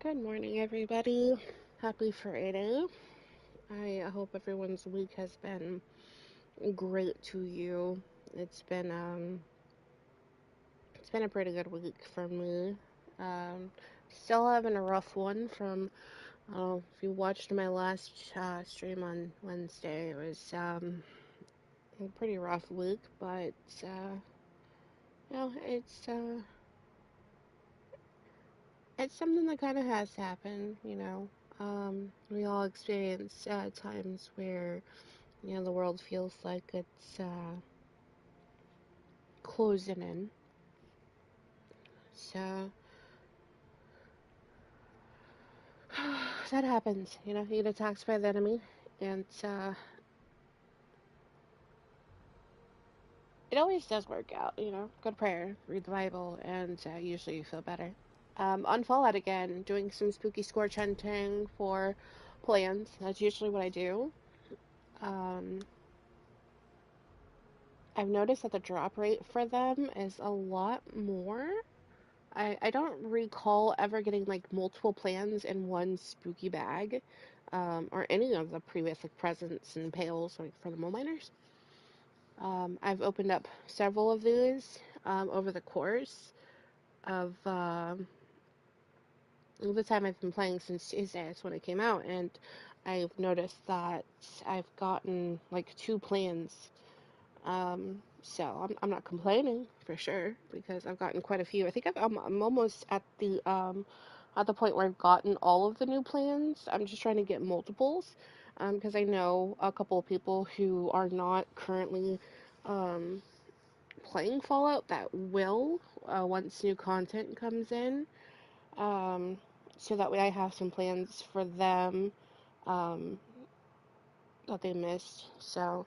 Good morning, everybody. Happy Friday. I hope everyone's week has been great to you. It's been um it's been a pretty good week for me. Um Still having a rough one from if you watched my last stream on Wednesday, it was a pretty rough week, but you know, it's something that kind of has to happen, you know. We all experience times where the world feels like it's closing in. So that happens. You get attacked by the enemy, and it always does work out. Go to prayer, read the Bible, and usually you feel better. On Fallout again, doing some spooky scorch hunting for plants. That's usually what I do. Um, I've noticed that the drop rate for them is a lot more. I don't recall ever getting like multiple plans in one spooky bag, or any of the previous like presents and pails like for the mole miners. I've opened up several of these over the course of the time I've been playing since Tuesday. That's when it came out, and I've noticed that I've gotten like two plans. So I'm not complaining for sure because I've gotten quite a few. I think I'm almost at the point where I've gotten all of the new plans. I'm just trying to get multiples because I know a couple of people who are not currently um, playing Fallout that will once new content comes in. Um, so that way I have some plans for them um, that they missed. So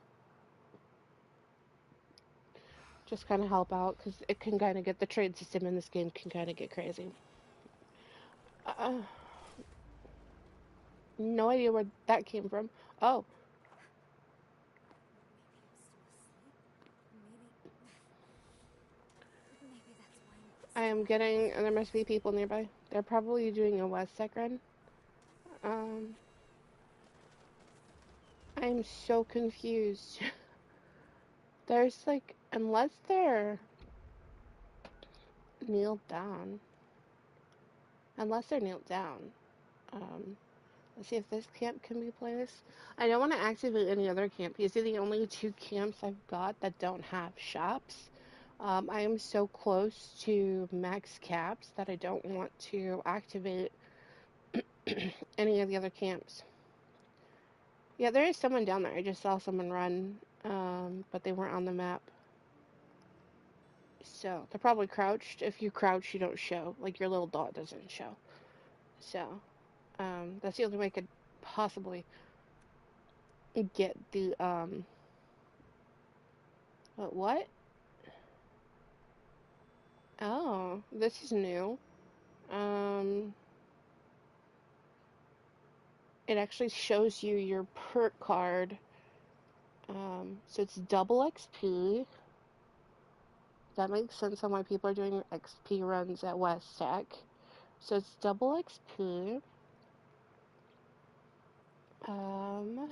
just kind of help out because it can kind of get the trade system in this game can kind of get crazy. Uh, no idea where that came from. Oh, I am getting. There must be people nearby. They're probably doing a West Sec run. Um, I'm so confused. There's like, unless they're kneeled down, unless they're kneeled down. Um, let's see if this camp can be placed. I don't want to activate any other camp. These are the only two camps I've got that don't have shops. I am so close to max caps that I don't want to activate any of the other camps. Yeah, there is someone down there. I just saw someone run, but they weren't on the map. So they're probably crouched. If you crouch, you don't show. Like your little dot doesn't show. So that's the only way I could possibly get the what? Oh, this is new. Um, it actually shows you your perk card. So it's double XP. That makes sense on why people are doing XP runs at West Tech. So it's double XP. Um,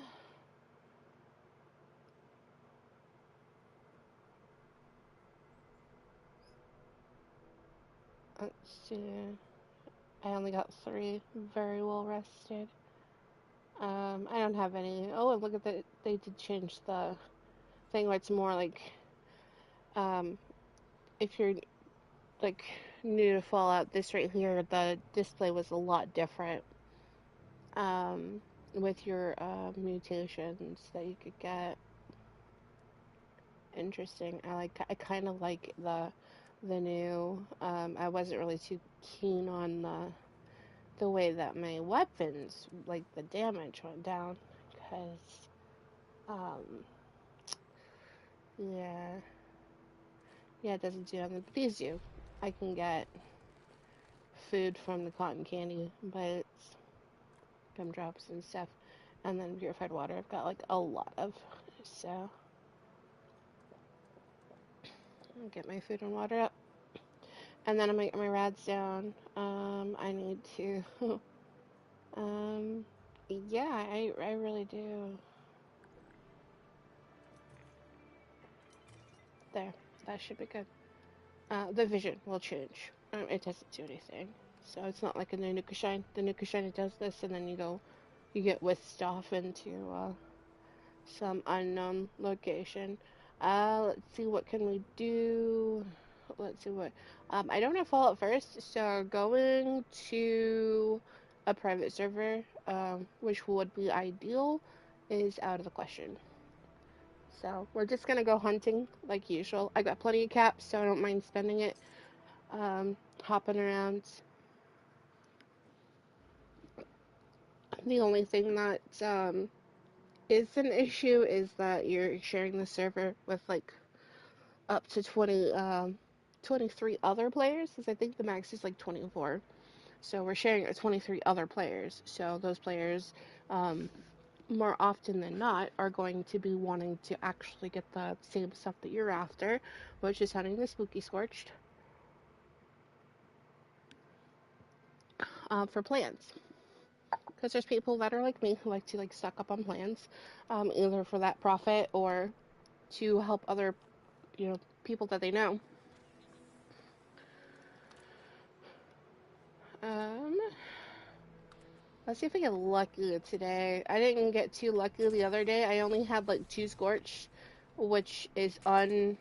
let's see. I only got 3. Very well rested. I don't have any. Oh, and look at that. They did change the thing where it's more like, um, if you're like new to Fallout, this right here, the display was a lot different. Um, with your mutations that you could get. Interesting. I kind of like the new. I wasn't really too keen on the way that my weapons, like the damage, went down, because um, yeah, yeah, it doesn't do anything. But these do. I can get food from the cotton candy bites, gumdrops and stuff, and then purified water. I've got like a lot of. So I'll get my food and water up. And then I'm gonna get my rads down. I need to. um, yeah, I really do. There, that should be good. The vision will change. It doesn't do anything. So it's not like in the Nuka Shine. The Nuka Shine it does this, and then you get whisked off into some unknown location. Let's see, what can we do? Let's see what. I don't have Fallout first, so going to a private server, which would be ideal, is out of the question. So we're just gonna go hunting like usual. I got plenty of caps, so I don't mind spending it. Hopping around. The only thing that is an issue is that you're sharing the server with like up to 23 other players, because I think the max is like 24. So we're sharing it with 23 other players. So those players, um, more often than not, are going to be wanting to actually get the same stuff that you're after, which is hunting the Spooky Scorched for plants. Because there's people that are like me who like to like stock up on plants, either for that profit or to help other, people that they know. Um, let's see if I get lucky today. I didn't get too lucky the other day. I only had like 2 scorch, which is um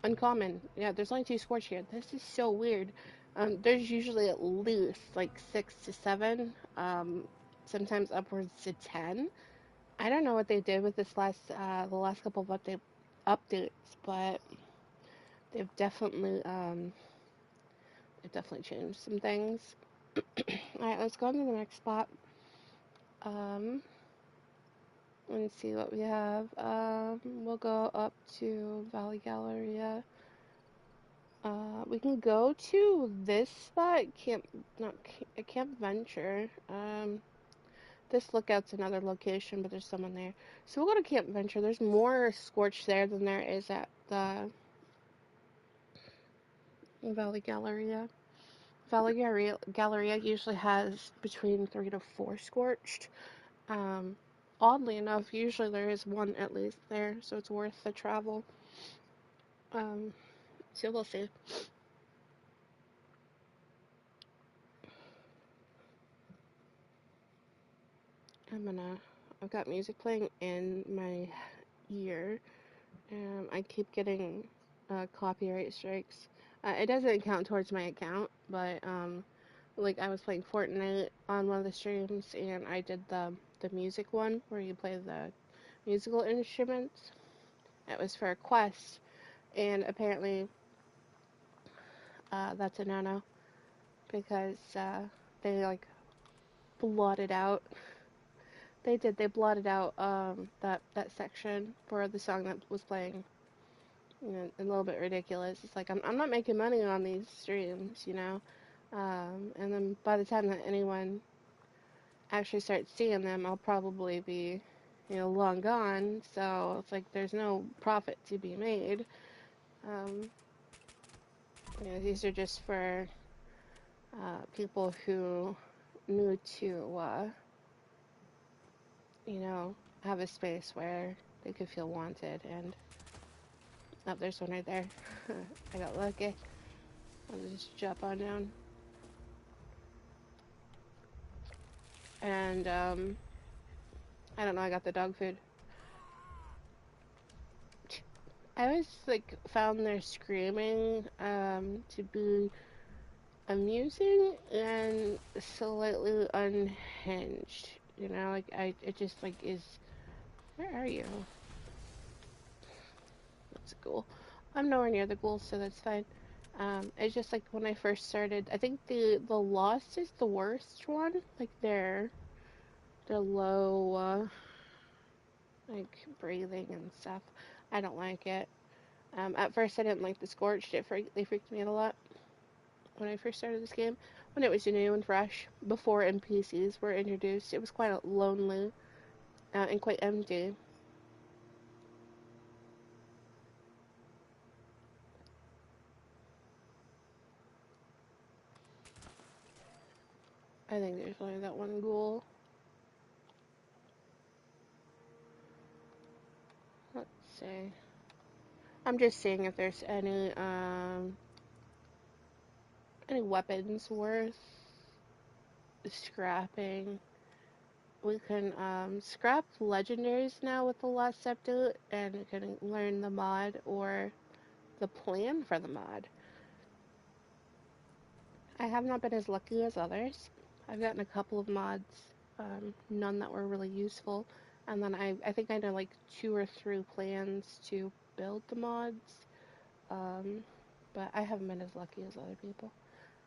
uncommon. Yeah, there's only 2 scorch here. This is so weird. There's usually at least like 6 to 7, sometimes upwards to 10. I don't know what they did with the last couple of updates, but they've definitely um they've definitely changed some things. All right, let's go on to the next spot. Um, let's see what we have. We'll go up to Valley Galleria. We can go to this spot, Camp Venture. This lookout's another location, but there's someone there. So we'll go to Camp Venture. There's more Scorch there than there is at the Valley Galleria. Galleria usually has between 3 to 4 Scorched. Um, Oddly enough, usually there is one at least there, so it's worth the travel. So we'll see. I've got music playing in my ear, and I keep getting copyright strikes. It doesn't count towards my account, but like I was playing Fortnite on one of the streams, and I did the music one where you play the musical instruments. It was for a quest, and apparently that's a no-no because they like blotted out. They did. They blotted out that section for the song that was playing. A little bit ridiculous. It's like I'm not making money on these streams, and then by the time that anyone actually starts seeing them, I'll probably be, long gone. So it's like there's no profit to be made. Um, these are just for people who need to, have a space where they could feel wanted. And oh, there's one right there. I got lucky. I'll just jump on down. And I don't know. I got the dog food. I always like found their screaming to be amusing and slightly unhinged. Like it just like is. Where are you? That's a ghoul. I'm nowhere near the ghouls, so that's fine. It's just like when I first started. I think the Lost is the worst one. Like their low like breathing and stuff. I don't like it. At first I didn't like the Scorched. They freaked me out a lot when I first started this game. When it was new and fresh, before NPCs were introduced, it was quite lonely and quite empty. I think there's only that one ghoul. Let's see. I'm just seeing if there's any weapons worth scrapping. We can scrap legendaries now with the last update, and we can learn the mod or the plan for the mod. I have not been as lucky as others. I've gotten a couple of mods, none that were really useful, and then I think I know like 2 or 3 plans to build the mods, um, but I haven't been as lucky as other people.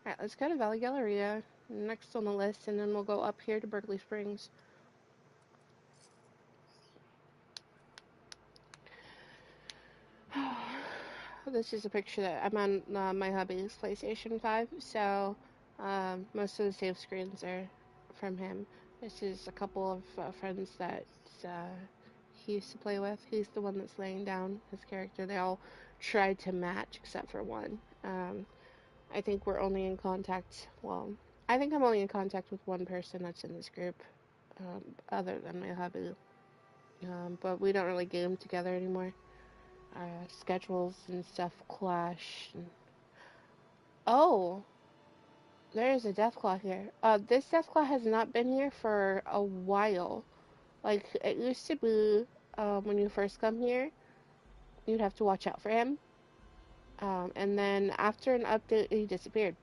Alright, let's go to Valley Galleria, next on the list, and then we'll go up here to Berkeley Springs. This is a picture that I'm on my hubby's PlayStation 5, so most of the save screens are from him. This is a couple of friends that uh, he used to play with. He's the one that's laying down his character. They all tried to match except for one. I think we're only in contact, well, I think I'm only in contact with one person that's in this group, other than my hubby. But we don't really game together anymore. Schedules and stuff clash. Oh, there's a Deathclaw here. This Deathclaw has not been here for a while. Like, it used to be, when you first come here, you'd have to watch out for him. And then after an update, he disappeared.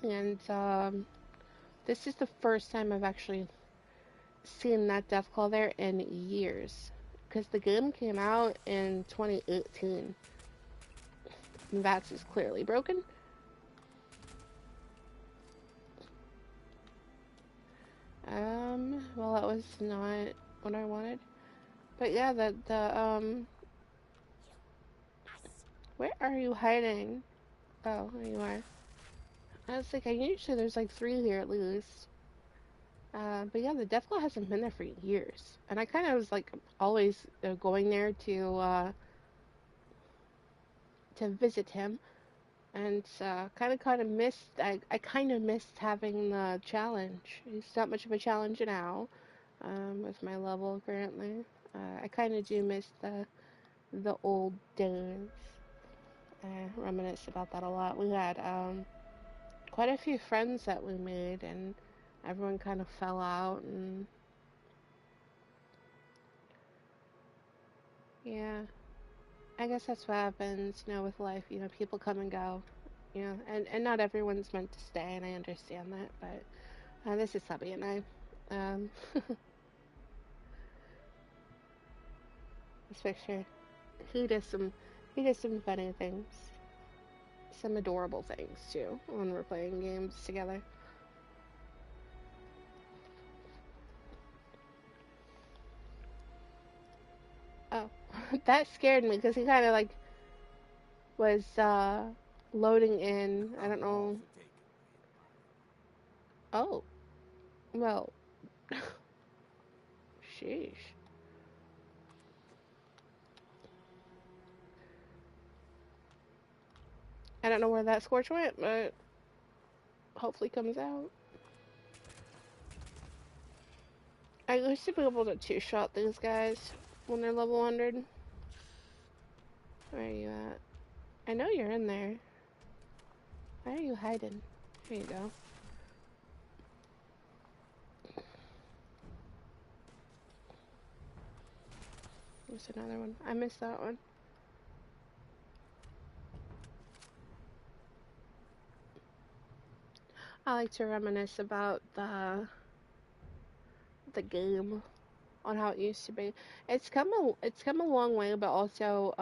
And, this is the first time I've actually seen that Deathclaw there in years. Because the game came out in 2018. VATS is clearly broken. Well, that was not what I wanted. But yeah, where are you hiding? Oh, there you are. I was like, I usually there's like 3 here at least. But yeah, the Deathclaw hasn't been there for years. And I kind of was like always going there to visit him. And kind of missed, I kind of missed having the challenge. It's not much of a challenge now, with my level currently. I kind of do miss the old days. I reminisce about that a lot. We had quite a few friends that we made, and everyone kind of fell out, and yeah, I guess that's what happens, with life. People come and go, and not everyone's meant to stay, and I understand that. But this is Subby and I. Um, this picture, he does some, he does some funny things, some adorable things too when we're playing games together. Oh, that scared me because he kind of like was loading in. I don't know. Oh, well, sheesh. I don't know where that scorch went, but hopefully comes out. I used to be able to two-shot these guys when they're level 100. Where are you at? I know you're in there. Why are you hiding? There you go. There's another one. I missed that one. I like to reminisce about the game on how it used to be. It's come a long way, but also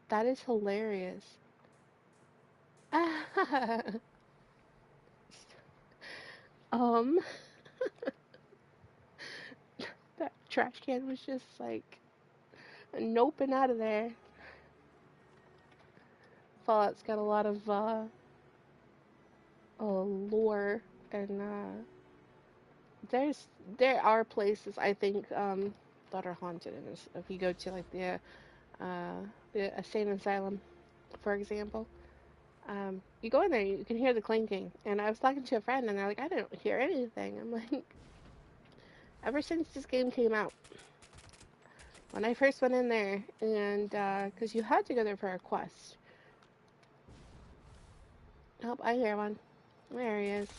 that is hilarious. um, that trash can was just like noping out of there. Fallout's got a lot of lore, and there are places I think that are haunted. And if you go to like the insane asylum, for example, You go in there, you can hear the clinking. And I was talking to a friend, and they're like, I didn't hear anything. I'm like, ever since this game came out, when I first went in there, and because you had to go there for a quest. Oh, I hear one. There he is.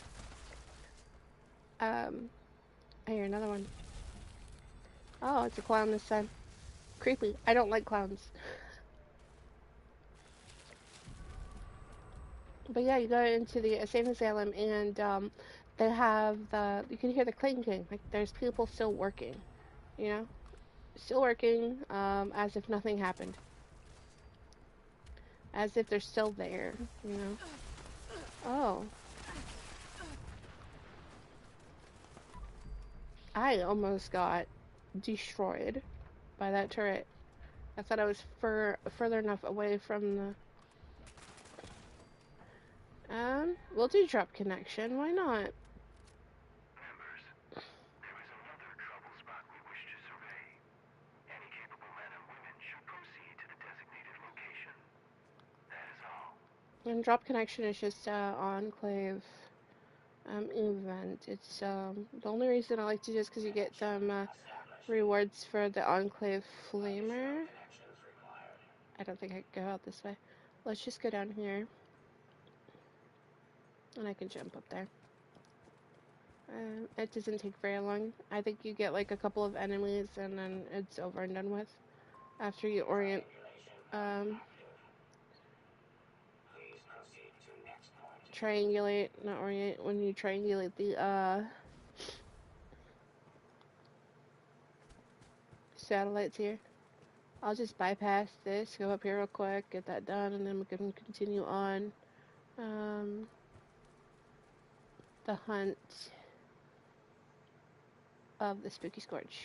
I hear another one. Oh, it's a clown this time. Creepy. I don't like clowns. But yeah, you go into the insane asylum, and they have you can hear the clinking. Like there's people still working, you know, still working, as if nothing happened, as if they're still there, you know. Oh, I almost got destroyed by that turret. I thought I was further enough away from the. We'll do drop connection. Why not? Members, there is another trouble spot we wish to survey. Any capable men and women should proceed to the designated location. That is all. And drop connection is just enclave event. It's the only reason I like to do is because you get some rewards for the enclave flamer. I don't think I can go out this way. Let's just go down here, and I can jump up there. It doesn't take very long. I think you get like a couple of enemies, and then it's over and done with. After you orient, triangulate, not orient. When you triangulate the satellites here. I'll just bypass this, go up here real quick, get that done, and then we can continue on the hunt of the Spooky Scorch.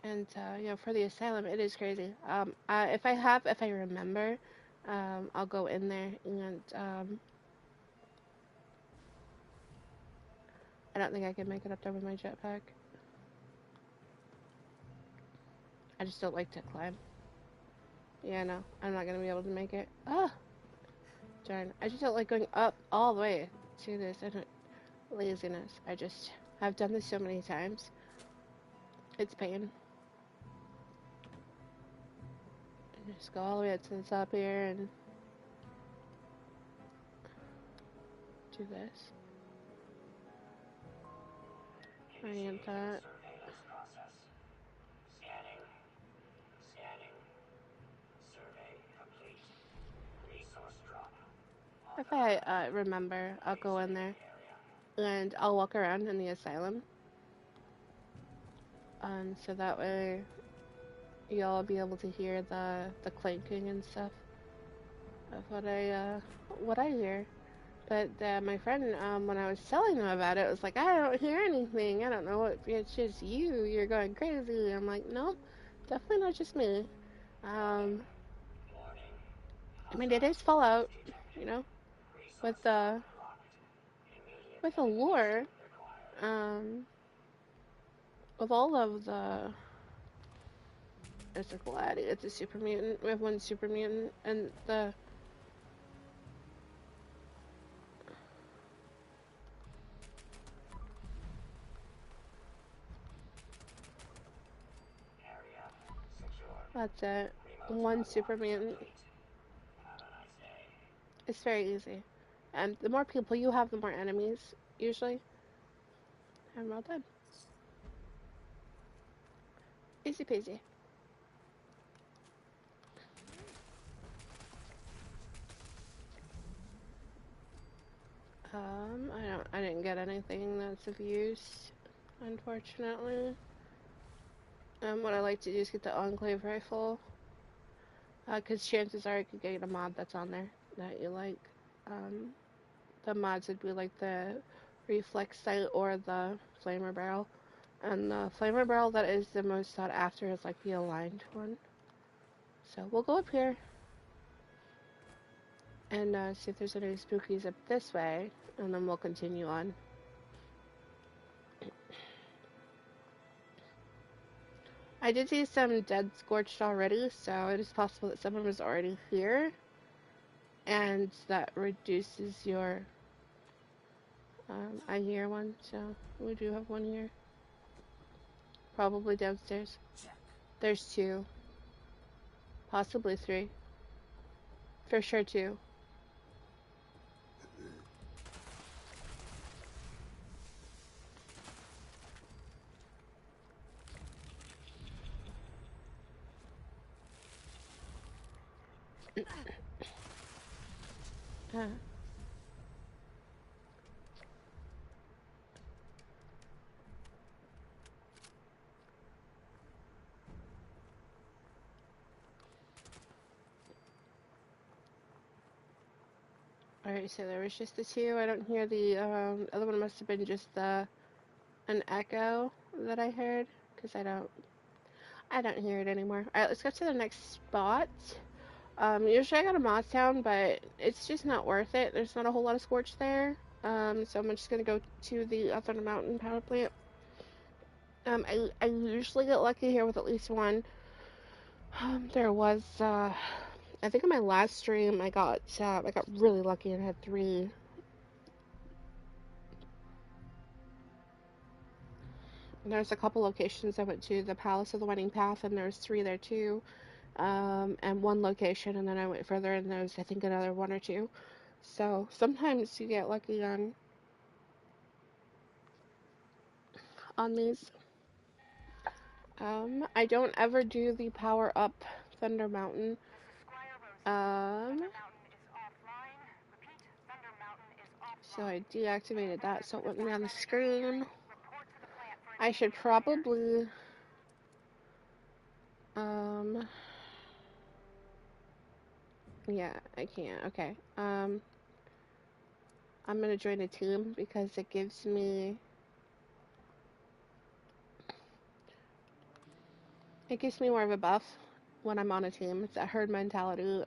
And you know, for the asylum, it is crazy. If I remember, I'll go in there, and I don't think I can make it up there with my jetpack. I just don't like to climb. Yeah, no, I'm not gonna be able to make it. Ah, darn! I just don't like going up all the way to this. I don't laziness. I just have done this so many times. It's pain. Just go all the way up to the top here and do this. Orient that. If I remember, I'll go in there and I'll walk around in the asylum. So that way you'll be able to hear the clanking and stuff of what I hear. But my friend, when I was telling him about it, was like, I don't hear anything. I don't know what it's just you. You're going crazy. I'm like, nope, definitely not just me. I mean, it is Fallout, you know, with with the lore, um, with all of the. It's a gladi. It's a super mutant. We have one super mutant, and the. That's it. One super mutant. It's very easy. And the more people you have, the more enemies, usually. And well done. Easy peasy. I didn't get anything that's of use, unfortunately. What I like to do is get the Enclave rifle. Because chances are I could get a mod that's on there that you like. Um, the mods would be like the reflex sight or the flamer barrel. And the flamer barrel that is the most sought after is like the aligned one. So we'll go up here and see if there's any spookies up this way, and then we'll continue on. I did see some dead scorched already, so it is possible that someone was already here. and that reduces your. I hear one, so we do have one here. Probably downstairs. There's two, possibly three. For sure, two. Alright, so there was just the two. I don't hear the other one. Must have been just an echo that I heard, because I don't hear it anymore. Alright, let's go to the next spot. Usually I go to Mothtown, but it's just not worth it. There's not a whole lot of Scorch there. So I'm just gonna go to the Thunder Mountain power plant. I usually get lucky here with at least one. There was, I think in my last stream I got really lucky and had three. There's a couple locations I went to, the Palace of the Winding Path, and there's three there too. And one location, and then I went further, and there's I think another one or two. So sometimes you get lucky on these. I don't ever do the power up Thunder Mountain. So I deactivated that, so it went me on the screen. I should probably, yeah, I can't. Okay. I'm gonna join a team because it gives me more of a buff when I'm on a team. It's a herd mentality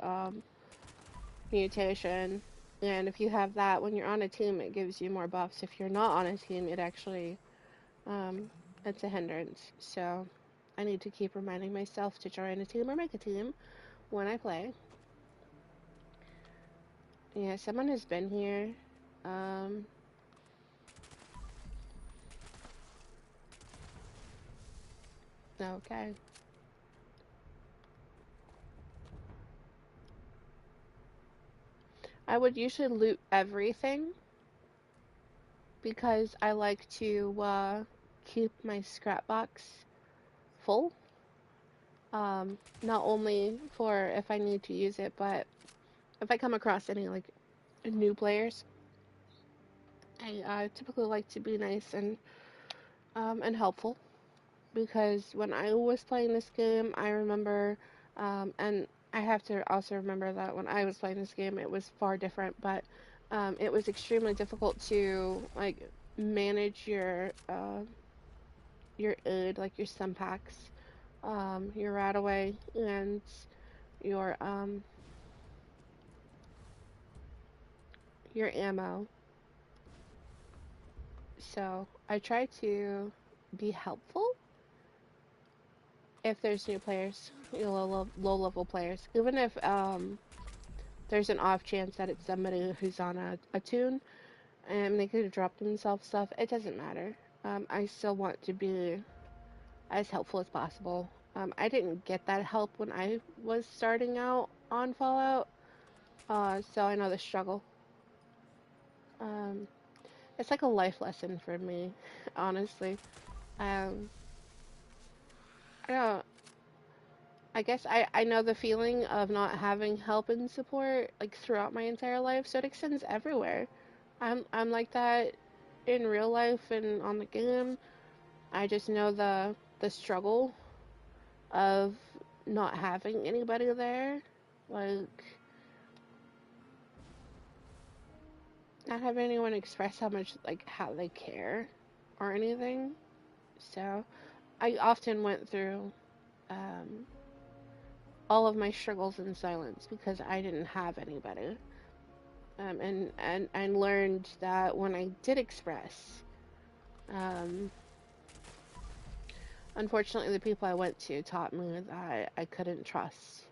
mutation, and if you have that when you're on a team, it gives you more buffs. If you're not on a team, it actually it's a hindrance. So I need to keep reminding myself to join a team or make a team when I play. Yeah, someone has been here. Okay. I would usually loot everything because I like to keep my scrap box full. Not only for if I need to use it, but if I come across any like new players, I typically like to be nice and helpful, because when I was playing this game, I remember, and I have to also remember that when I was playing this game, it was far different, but it was extremely difficult to like manage your aid, like your stim packs, your RadAway, and your ammo. So I try to be helpful if there's new players, low level players, even if there's an off chance that it's somebody who's on a tune and they could have dropped themselves stuff. It doesn't matter. I still want to be as helpful as possible. I didn't get that help when I was starting out on Fallout, so I know the struggle. It's like a life lesson for me, honestly. Um, I don't. I guess I know the feeling of not having help and support like throughout my entire life, so it extends everywhere. I'm like that in real life and on the game. I just know the struggle of not having anybody there, like not having anyone express how they care or anything. So I often went through um, all of my struggles in silence because I didn't have anybody. And learned that when I did express, um, unfortunately, the people I went to taught me that I couldn't trust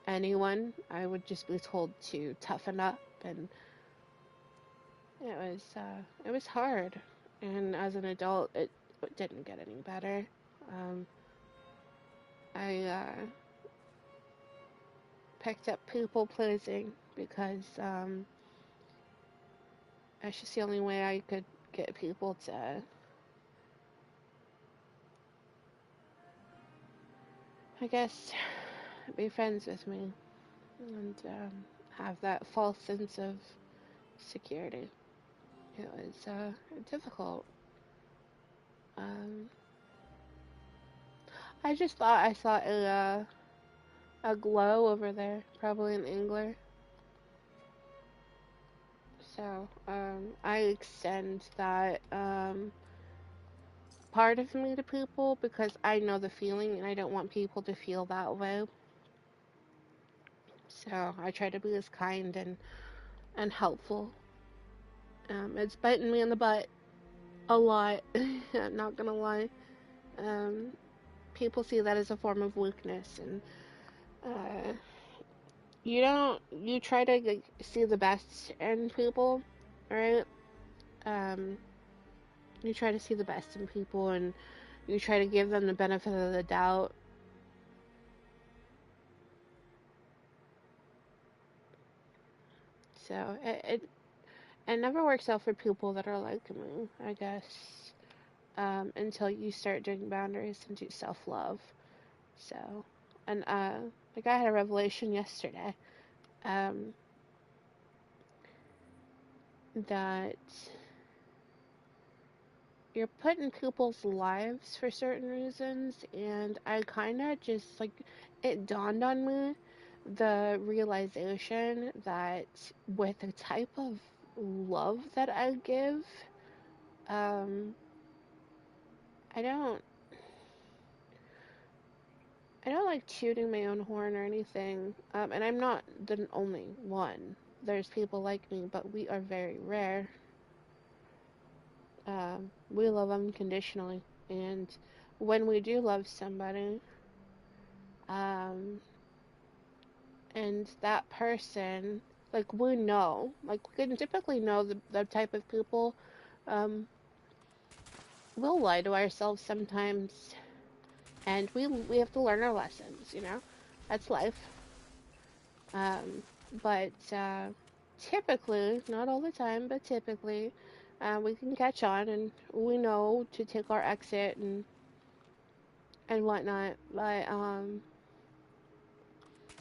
anyone. I would just be told to toughen up, and it was hard. And as an adult, it didn't get any better. Um, I picked up people pleasing because that's just the only way I could get people to, I guess, be friends with me and have that false sense of security. It was difficult. Um, I just thought I saw a glow over there, probably an angler. So I extend that part of me to people because I know the feeling and I don't want people to feel that way. So I try to be as kind and helpful. It's biting me in the butt a lot. I'm not gonna lie. Um, People see that as a form of weakness, and uh, you try to like, see the best in people, right? Um, you try to see the best in people, and you try to give them the benefit of the doubt. So it never works out for people that are like me, I guess, until you start doing boundaries and do self love. So, and like I had a revelation yesterday, um, that you're put in people's lives for certain reasons, and I kind of just like it dawned on me the realization that with the type of love that I give, um, I don't I don't like tooting my own horn or anything, and I'm not the only one. There's people like me, but we are very rare. We love unconditionally, and when we do love somebody, um, and that person, like we know, like we can typically know the type of people, um, we'll lie to ourselves sometimes, and we have to learn our lessons, you know, that's life. Um, but typically, not all the time, but typically, we can catch on, and we know to take our exit and whatnot.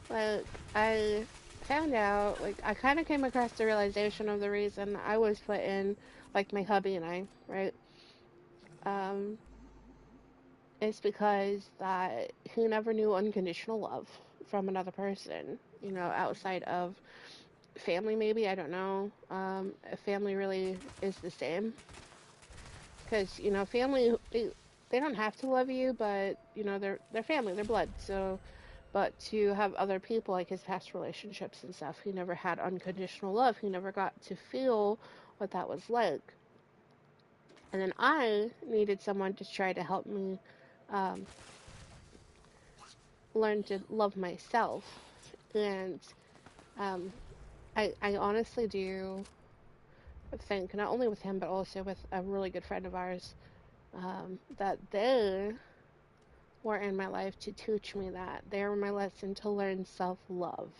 But I found out, like, I kind of came across the realization of the reason I was put in, like, my hubby and I, right? Um, it's because that he never knew unconditional love from another person, you know, outside of family, maybe. I don't know. If family really is the same. Because, you know, family, they don't have to love you, but, you know, they're family, they're blood. So, but to have other people, like his past relationships and stuff, he never had unconditional love. He never got to feel what that was like. And then I needed someone to try to help me um, learn to love myself. And um, I honestly do think, not only with him, but also with a really good friend of ours, that they were in my life to teach me that. They were my lesson to learn self love.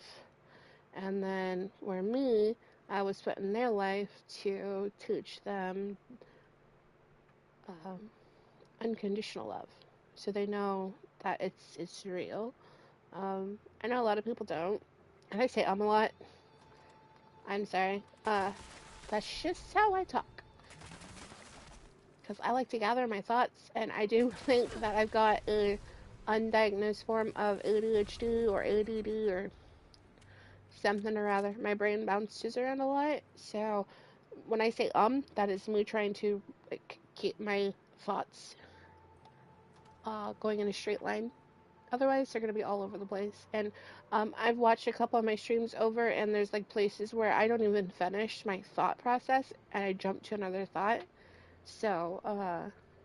And then, where me, I was put in their life to teach them um, unconditional love. So they know that it's real. I know a lot of people don't. And I say a lot. I'm sorry. That's just how I talk. Because I like to gather my thoughts, and I do think that I've got a undiagnosed form of ADHD or ADD or something or other. My brain bounces around a lot, so when I say that is me trying to like keep my thoughts going in a straight line. Otherwise, they're gonna be all over the place. And I've watched a couple of my streams over, and there's like places where I don't even finish my thought process, and I jump to another thought. So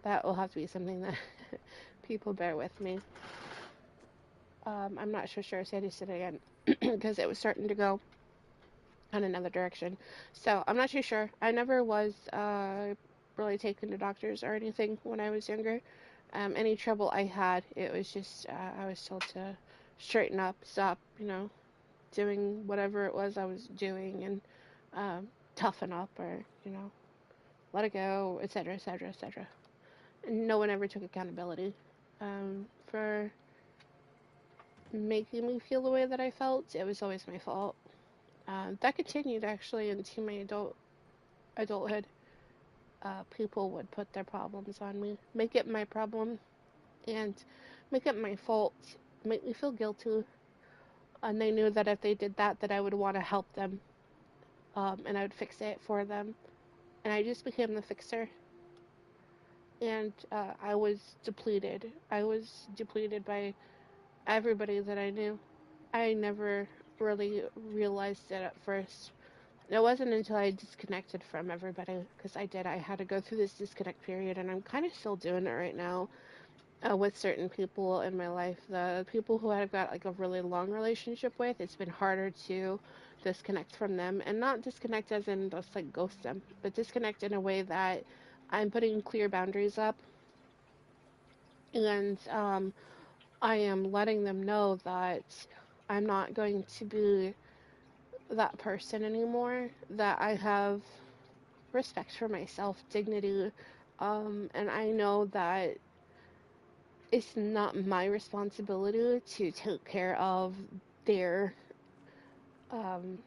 that will have to be something that people bear with me. I'm not so sure. Say it again. because it was starting to go in another direction. So I'm not too sure. I never was really taken to doctors or anything when I was younger. Any trouble I had, it was just I was told to straighten up, stop, doing whatever it was I was doing, and toughen up, or let it go, etc., etc., etc. And no one ever took accountability for making me feel the way that I felt. It was always my fault. That continued actually into my adulthood. People would put their problems on me, make it my problem, and make it my fault, make me feel guilty. And they knew that if they did that, that I would want to help them, and I would fix it for them. And I just became the fixer. And I was depleted. I was depleted by everybody that I knew. I never really realized it at first. It wasn't until I disconnected from everybody, because I had to go through this disconnect period, and I'm kind of still doing it right now with certain people in my life. The people who I've got like a really long relationship with, it's been harder to disconnect from them, and not disconnect as in just like ghost them, but disconnect in a way that I'm putting clear boundaries up, and I am letting them know that I'm not going to be that person anymore, that I have respect for myself, dignity, and I know that it's not my responsibility to take care of their um,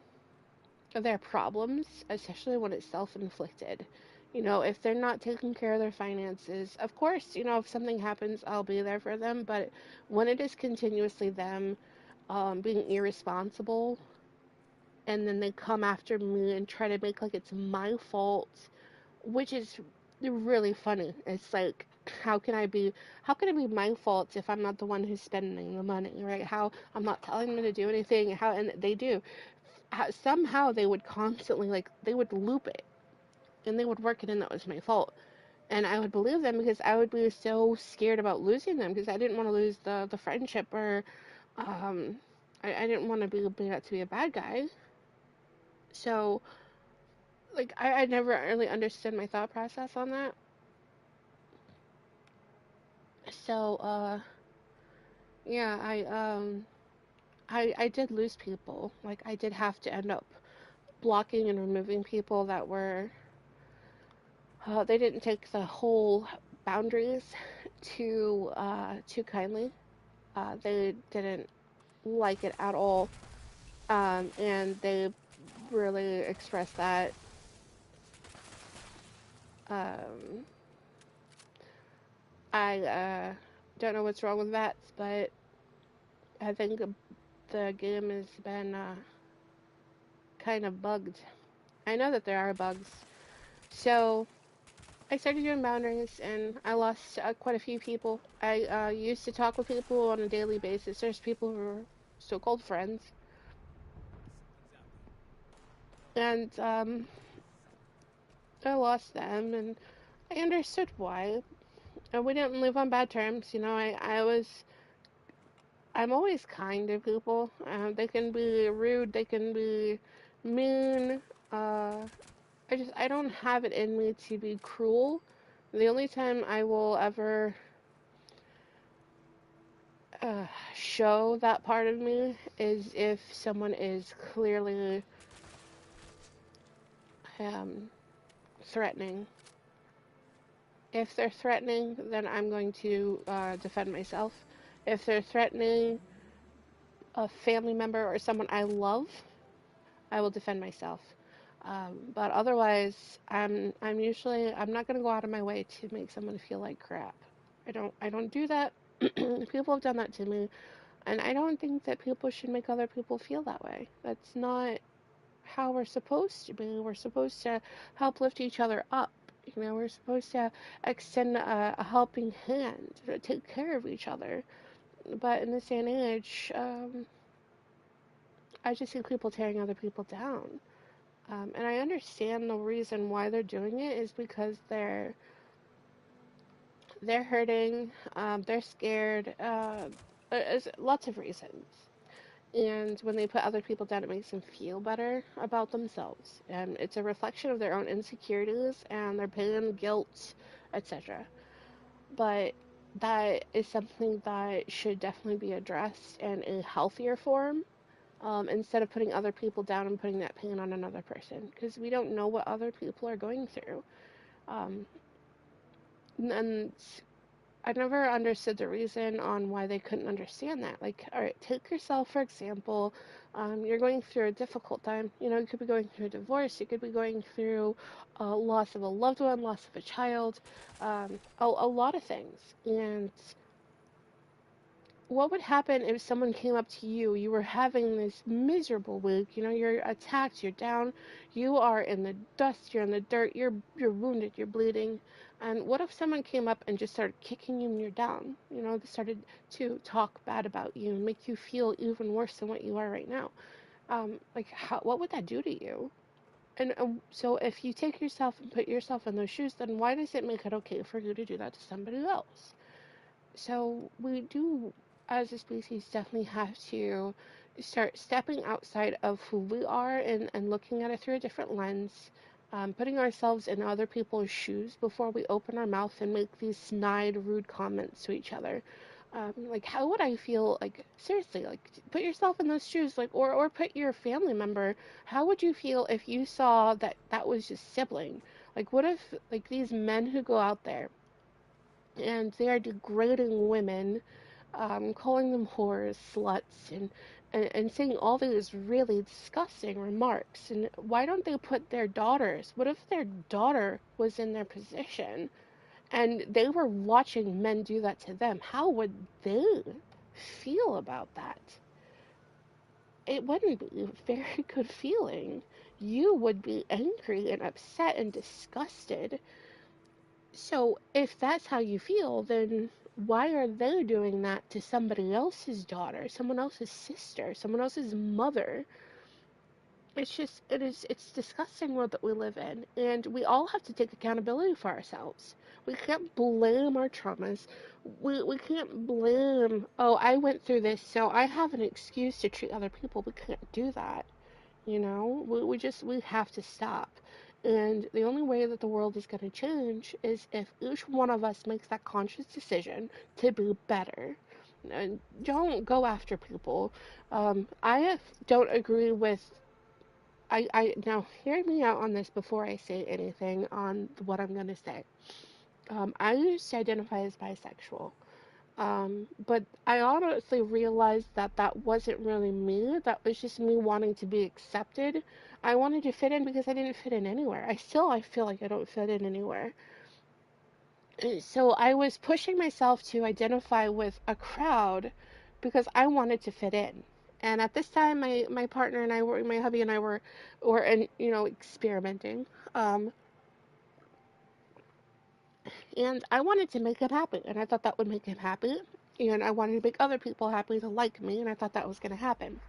their problems, especially when it's self-inflicted. If they're not taking care of their finances, of course, if something happens, I'll be there for them. But when it is continuously them being irresponsible, and then they come after me and try to make like it's my fault, which is really funny. It's like, how can it be my fault if I'm not the one who's spending the money, right? How I'm not telling them to do anything, and they do. Somehow they would constantly, like, they would loop it, and they would work it in that was my fault. And I would believe them because I would be so scared about losing them, because I didn't want to lose the friendship, or um I didn't want to be made out to be a bad guy. So like I never really understood my thought process on that. So yeah, I did lose people. Like, I did have to end up blocking and removing people that were they didn't take the whole boundaries too kindly. They didn't like it at all, and they really expressed that. Um, I don't know what's wrong with that, but I think the game has been kind of bugged. I know that there are bugs. So I started doing boundaries, and I lost quite a few people. I used to talk with people on a daily basis. There's people who are so-called friends, and I lost them, and I understood why. And we didn't live on bad terms. I'm always kind to people. They can be rude, they can be mean. Uh, I don't have it in me to be cruel. The only time I will ever uh, show that part of me is if someone is clearly um, threatening. If they're threatening, then I'm going to defend myself. If they're threatening a family member or someone I love, I will defend myself. But otherwise, I'm not gonna go out of my way to make someone feel like crap. I don't do that. People have done that to me, and I don't think that people should make other people feel that way. That's not how we're supposed to be. We're supposed to help lift each other up. We're supposed to extend a helping hand, to take care of each other. But in this day and age, I just see people tearing other people down. And I understand the reason why they're doing it is because they're hurting, they're scared. There's lots of reasons. And when they put other people down, it makes them feel better about themselves. And it's a reflection of their own insecurities and their pain, guilt, etc. But that is something that should definitely be addressed in a healthier form, instead of putting other people down and putting that pain on another person, because we don't know what other people are going through. Um, and I never understood the reason on why they couldn't understand that. Like, all right, take yourself for example. You're going through a difficult time. You know, you could be going through a divorce. You could be going through loss of a loved one, loss of a child, a lot of things. And what would happen if someone came up to you? You were having this miserable week. You know, you're attacked, you're down, you are in the dust, you're in the dirt, you're wounded, you're bleeding. And what if someone came up and just started kicking you when you're down? You know, they started to talk bad about you and make you feel even worse than what you are right now. What would that do to you? And so if you take yourself and put yourself in those shoes, then why does it make it okay for you to do that to somebody else? So we do, as a species, definitely have to start stepping outside of who we are and looking at it through a different lens, putting ourselves in other people's shoes before we open our mouth and make these snide, rude comments to each other. Like, how would I feel? Like, seriously, like, put yourself in those shoes, like, or put your family member. How would you feel if you saw that that was just sibling? Like, what if, like, these men who go out there and they are degrading women, calling them whores, sluts, and saying all these really disgusting remarks. And why don't they put their daughters? What if their daughter was in their position and they were watching men do that to them? How would they feel about that? It wouldn't be a very good feeling. You would be angry and upset and disgusted. So if that's how you feel, then why are they doing that to somebody else's daughter, someone else's sister, someone else's mother? It's disgusting world that we live in, and we all have to take accountability for ourselves. We can't blame our traumas. We can't blame, oh, I went through this, so I have an excuse to treat other people. We can't do that. You know, we have to stop. And the only way that the world is going to change is if each one of us makes that conscious decision to be better. And don't go after people. I don't agree with. Now hear me out on this before I say anything on what I'm going to say. I used to identify as bisexual. But I honestly realized that that wasn't really me. That was just me wanting to be accepted. I wanted to fit in because I didn't fit in anywhere. I feel like I don't fit in anywhere. So I was pushing myself to identify with a crowd because I wanted to fit in. And at this time, my partner and I were, my hubby and I were in, you know, experimenting. Um, and I wanted to make him happy, and I thought that would make him happy. And I wanted to make other people happy to like me, and I thought that was going to happen.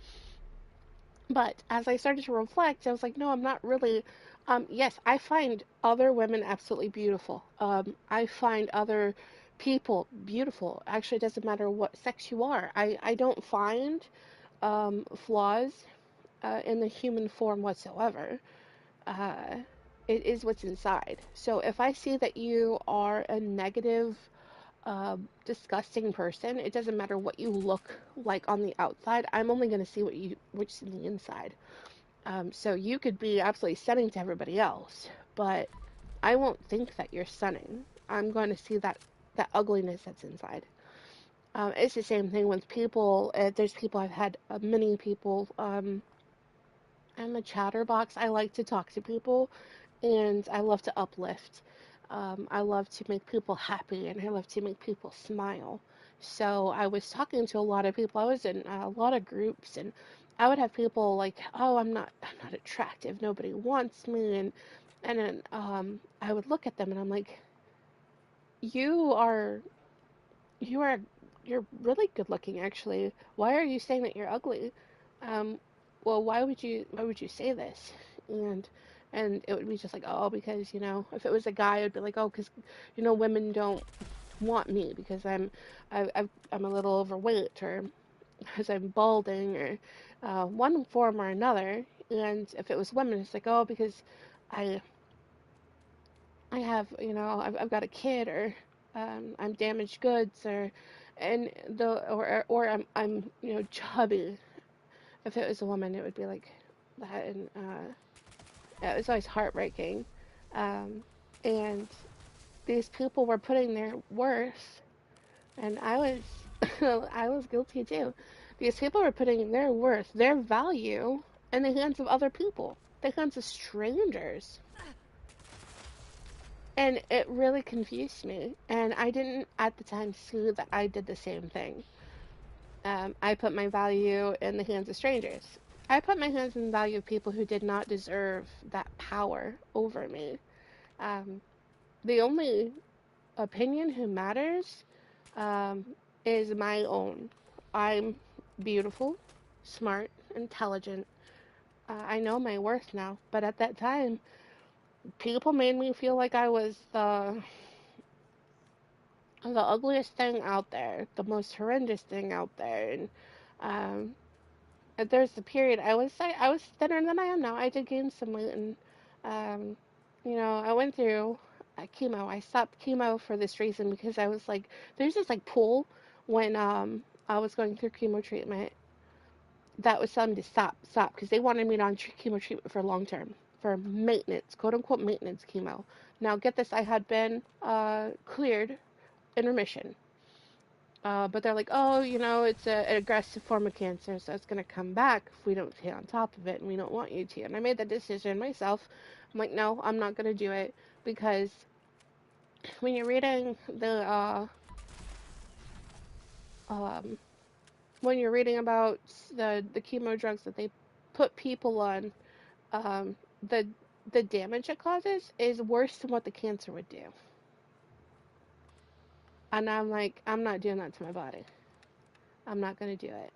But as I started to reflect, I was like, no, I'm not really. Yes, I find other women absolutely beautiful. I find other people beautiful. Actually, it doesn't matter what sex you are. I don't find flaws in the human form whatsoever. Uh, it is what's inside. So if I see that you are a negative, disgusting person, it doesn't matter what you look like on the outside. I'm only going to see what's in the inside. So you could be absolutely stunning to everybody else, but I won't think that you're stunning. I'm going to see that ugliness that's inside. It's the same thing with people. There's people I've had, many people. I'm a chatterbox. I like to talk to people, and I love to uplift. I love to make people happy, and I love to make people smile. So I was talking to a lot of people. I was in a lot of groups, and I would have people like, "Oh, I'm not attractive. Nobody wants me," and then I would look at them, and I'm like, "You are, you are, you're really good looking, actually. Why are you saying that you're ugly? Um, well, why would you say this?" And it would be just like, oh, because, you know, if it was a guy, it'd be like, oh, because, you know, women don't want me because I'm a little overweight, or because I'm balding or one form or another. And if it was women, it's like, oh, because I I have, I've got a kid, or I'm damaged goods, and or I'm chubby. If it was a woman, it would be like that, and yeah, it was always heartbreaking. Um, and these people were putting their worth, and I was I was guilty too. These people were putting their worth, their value, in the hands of other people, the hands of strangers. And it really confused me. And I didn't at the time see that I did the same thing. I put my value in the hands of strangers. I put my hands in the value of people who did not deserve that power over me. Um, the only opinion who matters um, is my own. I'm beautiful, smart, intelligent. I know my worth now, but at that time, people made me feel like I was the ugliest thing out there, the most horrendous thing out there. Um, and there's the period I was thinner than I am now. I did gain some weight, and um, I went through chemo. I stopped chemo for this reason because I was like, there's this like pool when I was going through chemo treatment that was telling me to stop because they wanted me on chemo treatment for long term, for maintenance, quote unquote maintenance chemo. Now get this, I had been cleared in remission. But they're like, oh, it's an aggressive form of cancer, so it's going to come back if we don't stay on top of it, and we don't want you to. And I made that decision myself. I'm like, no, I'm not going to do it because when you're reading um, when you're reading about the chemo drugs that they put people on, um, the the damage it causes is worse than what the cancer would do. And I'm like, I'm not doing that to my body. I'm not going to do it.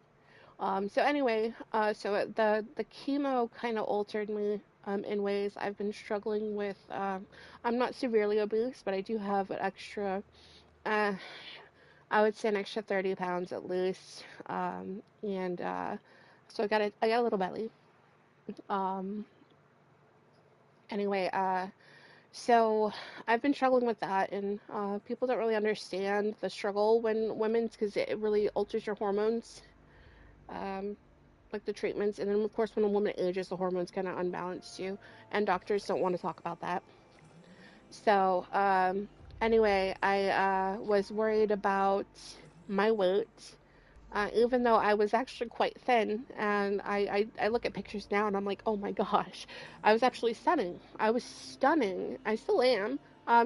So anyway, so the chemo kind of altered me in ways I've been struggling with. I'm not severely obese, but I do have an extra, uh, I would say an extra 30 pounds at least. And so I got a little belly. Um, anyway, so I've been struggling with that, and people don't really understand the struggle when women's, because it really alters your hormones. Um, like the treatments, and then of course when a woman ages, the hormones kind of unbalance too, and doctors don't want to talk about that. So anyway, I was worried about my weight, even though I was actually quite thin, and I look at pictures now and I'm like, oh my gosh, I was actually stunning. I was stunning. I still am.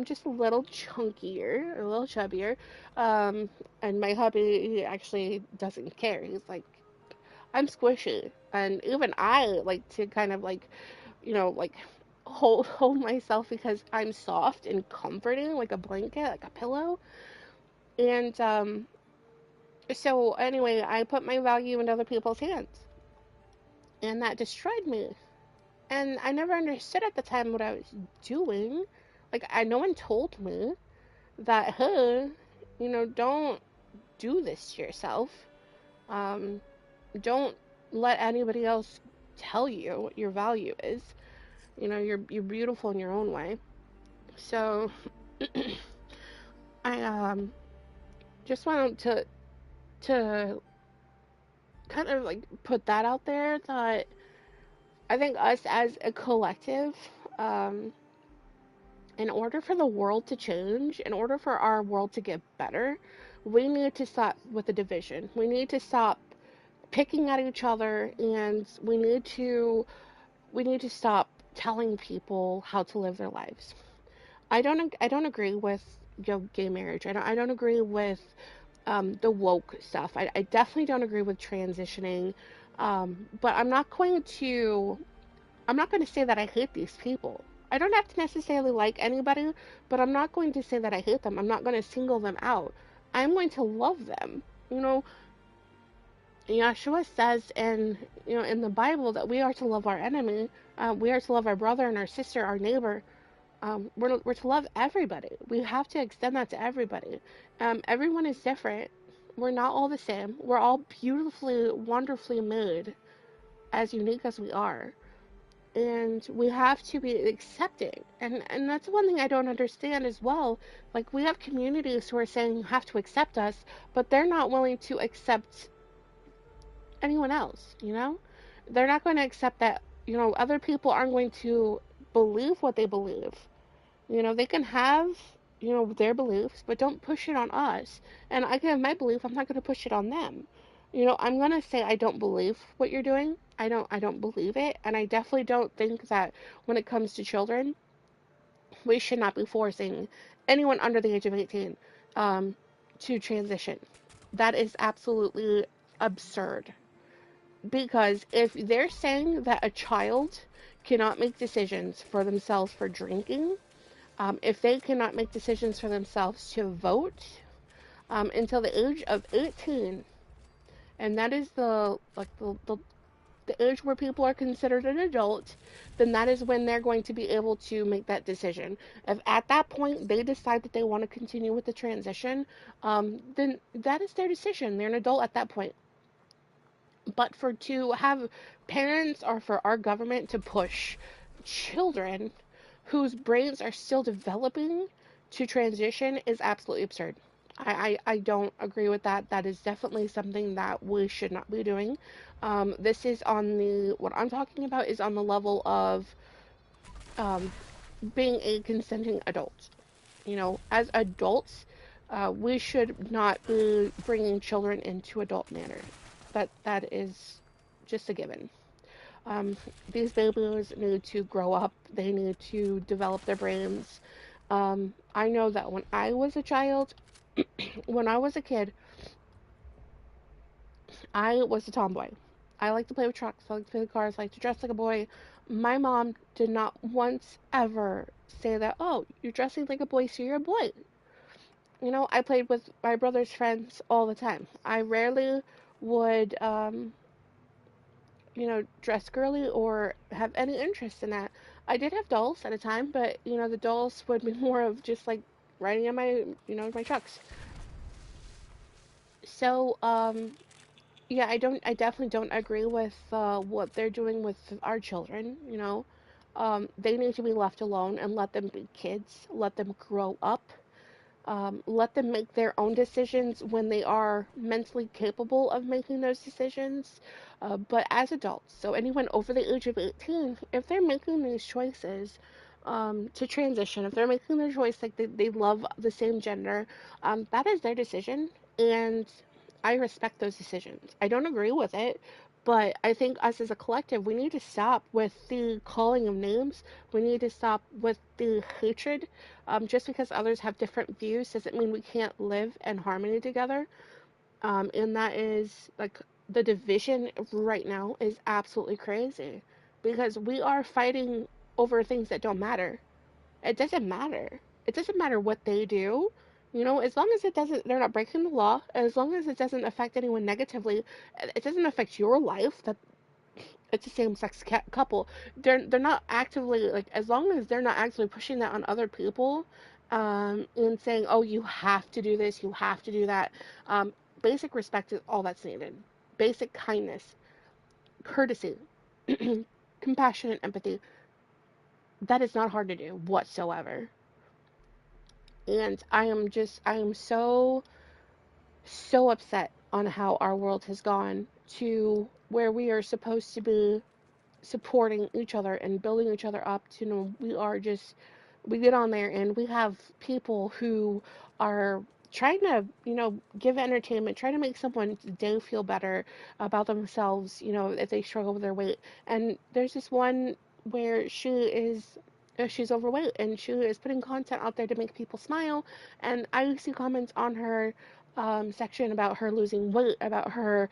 Just a little chunkier, a little chubbier. And my hubby, he actually doesn't care. He's like, I'm squishy, and even I like to kind of like, like hold myself because I'm soft and comforting, like a blanket, like a pillow. And so anyway, I put my value in other people's hands, and that destroyed me. And I never understood at the time what I was doing. Like, no one told me that, hey, don't do this to yourself. Um, don't let anybody else tell you what your value is. You're beautiful in your own way. So I just wanted to kind of like put that out there, that I think us as a collective, um, in order for the world to change, in order for our world to get better, we need to stop with the division. We need to stop picking at each other, and we need to stop telling people how to live their lives. I don't agree with gay marriage. I don't agree with the woke stuff. I definitely don't agree with transitioning. But I'm not going to say that I hate these people. I don't have to necessarily like anybody, but I'm not going to say that I hate them. I'm not going to single them out. I'm going to love them. You know, Yeshua says in the Bible that we are to love our enemy. We are to love our brother and our sister, our neighbor. We're to love everybody. We have to extend that to everybody. Everyone is different. We're not all the same. We're all beautifully, wonderfully made, as unique as we are. And we have to be accepting. And that's one thing I don't understand as well. Like, we have communities who are saying you have to accept us, but they're not willing to accept anyone else, you know? They're not going to accept that, other people aren't going to believe what they believe. They can have, their beliefs, but don't push it on us. And I can have my belief, I'm not going to push it on them. I'm going to say I don't believe what you're doing. I don't believe it, and I definitely don't think that when it comes to children, we should not be forcing anyone under the age of 18 um, to transition. That is absolutely absurd. Because if they're saying that a child cannot make decisions for themselves for drinking, if they cannot make decisions for themselves to vote until the age of 18, and that is the age where people are considered an adult, then that is when they're going to be able to make that decision. If at that point they decide that they want to continue with the transition, then that is their decision. They're an adult at that point. But for to have parents or for our government to push children whose brains are still developing to transition is absolutely absurd. I don't agree with that. That is definitely something that we should not be doing. This is what I'm talking about is on the level of um, being a consenting adult. As adults, we should not be bringing children into adult manner. That is just a given. These babies need to grow up. They need to develop their brains. I know that when I was a child, when I was a kid, I was a tomboy. I like to play with trucks. I like to play with cars. I like to dress like a boy. My mom did not once ever say that, oh, you're dressing like a boy, so you're a boy. I played with my brother's friends all the time. I rarely would, dress girly or have any interest in that. I did have dolls at a time, but, the dolls would be more of just like riding in my trucks. So, yeah, I definitely don't agree with what they're doing with our children, They need to be left alone and let them be kids, let them grow up. Let them make their own decisions when they are mentally capable of making those decisions. But as adults, so anyone over the age of 18, if they're making these choices to transition, if they're making their choice like they love the same gender, that is their decision. And I respect those decisions. I don't agree with it, but I think us as a collective, we need to stop with the calling of names. We need to stop with the hatred. Just because others have different views doesn't mean we can't live in harmony together. And that is like the division right now is absolutely crazy because we are fighting over things that don't matter. It doesn't matter. It doesn't matter what they do. As long as they're not breaking the law, as long as it doesn't affect anyone negatively, it doesn't affect your life. That it's a same-sex couple. They're not actively like as long as they're not actually pushing that on other people, and saying, "Oh, you have to do this, you have to do that." Basic respect is all that's needed. Basic kindness, courtesy, compassion, and empathy. That is not hard to do whatsoever. And I am so upset on how our world has gone to where we are supposed to be supporting each other and building each other up to we get on there and we have people who are trying to give entertainment, trying to make someone's day feel better about themselves, if they struggle with their weight. And there's this one where she's overweight and she is putting content out there to make people smile, and I see comments on her section about her losing weight, about her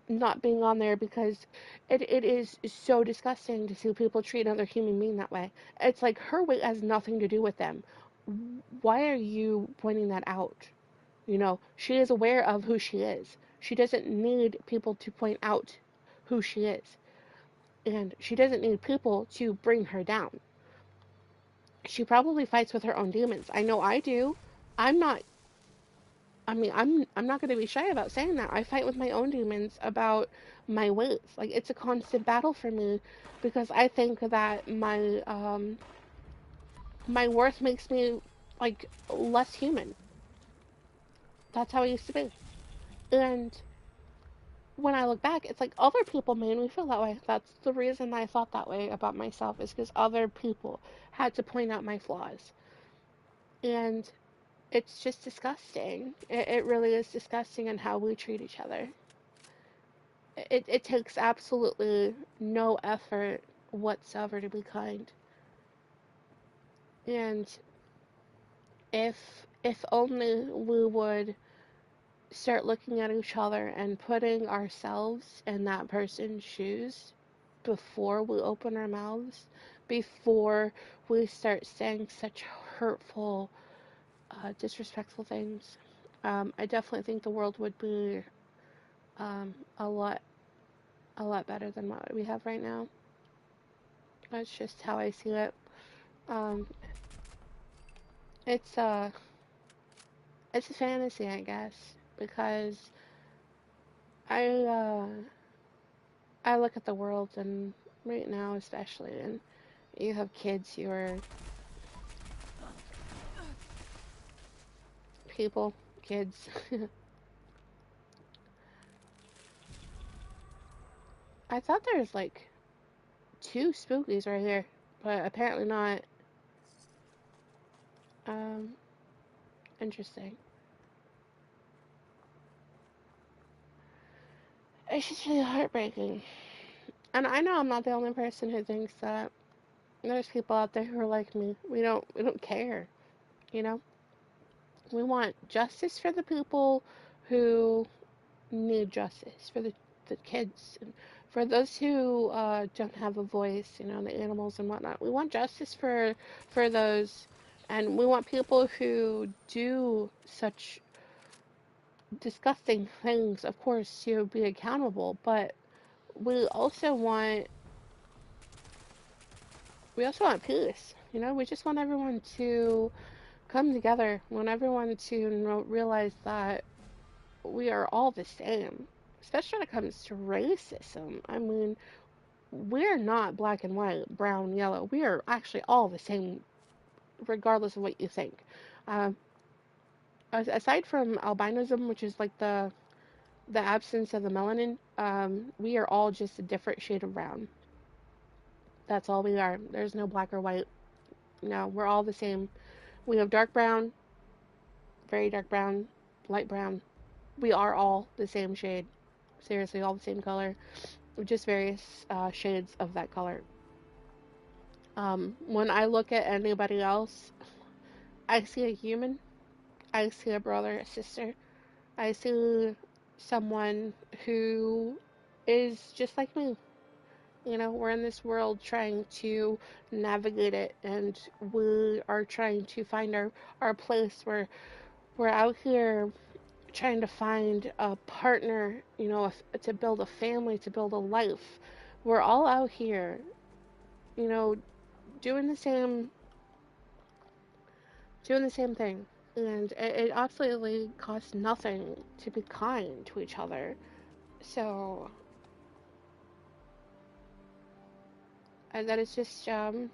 not being on there because it is so disgusting to see people treat another human being that way. It's like her weight has nothing to do with them. Why are you pointing that out? She is aware of who she is. She doesn't need people to point out who she is. And she doesn't need people to bring her down. She probably fights with her own demons. I know I do. I'm not I mean, I'm not going to be shy about saying that. I fight with my own demons about my weight. Like it's a constant battle for me because I think that my worth makes me like less human. That's how I used to be. And when I look back, it's like other people made me feel that way. That's the reason I thought that way about myself is because other people had to point out my flaws. And it's just disgusting. It really is disgusting in how we treat each other. It takes absolutely no effort whatsoever to be kind. And if only we would start looking at each other and putting ourselves in that person's shoes before we open our mouths, before we start saying such hurtful, disrespectful things, I definitely think the world would be um, a lot a lot better than what we have right now. That's just how I see it. Um, it's a it's a fantasy, I guess, because I uh, I look at the world and right now especially, and you have kids who are people, kids. I thought there was like two spookies right here, but apparently not. Um, Interesting. It's just really heartbreaking. And I know I'm not the only person who thinks that. There's people out there who are like me. We don't care, you know? We want justice for the people who need justice, for the kids, and for those who don't have a voice, the animals and whatnot. We want justice for those, and we want people who do such disgusting things, of course, to be accountable. But we also want we also want peace. We just want everyone to come together. We want everyone to realize that we are all the same, especially when it comes to racism. I mean, we're not black and white, brown, yellow. We are actually all the same, regardless of what you think. Um, Aside from albinism, which is like the absence of the melanin, we are all just a different shade of brown. That's all we are. There's no black or white. No, we're all the same. We have dark brown, very dark brown, light brown. We are all the same shade. Seriously, all the same color, just various shades of that color. When I look at anybody else, I see a human. I see a brother, a sister. I see someone who is just like me. We're in this world trying to navigate it, and we are trying to find our place. We're out here trying to find a partner, to build a family, to build a life. We're all out here, you know, doing the same doing the same thing. And it absolutely costs nothing to be kind to each other. So, and that is just kind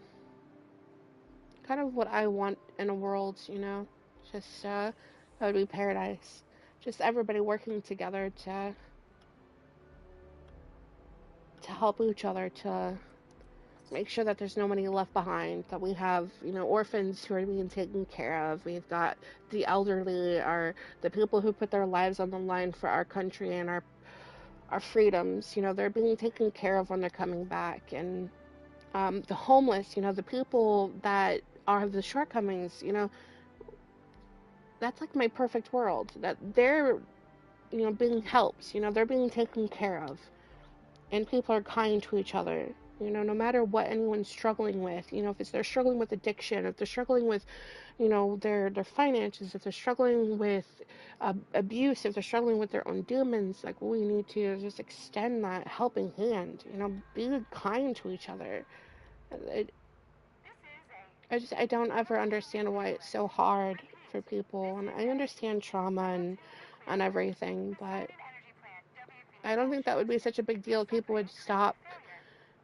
of what I want in a world. Just that would be paradise. Just everybody working together to help each other, to make sure that there's nobody left behind, that we have, orphans who are being taken care of. We've got the elderly, the people who put their lives on the line for our country and our freedoms. They're being taken care of when they're coming back. And the homeless, the people that are the shortcomings, that's like my perfect world. That they're, being helped, they're being taken care of. And people are kind to each other. No matter what anyone's struggling with, if it's they're struggling with addiction, if they're struggling with, their finances, if they're struggling with abuse, if they're struggling with their own demons, like we need to just extend that helping hand. Be kind to each other. It, I don't ever understand why it's so hard for people, and I understand trauma and everything, but I don't think that would be such a big deal if people would stop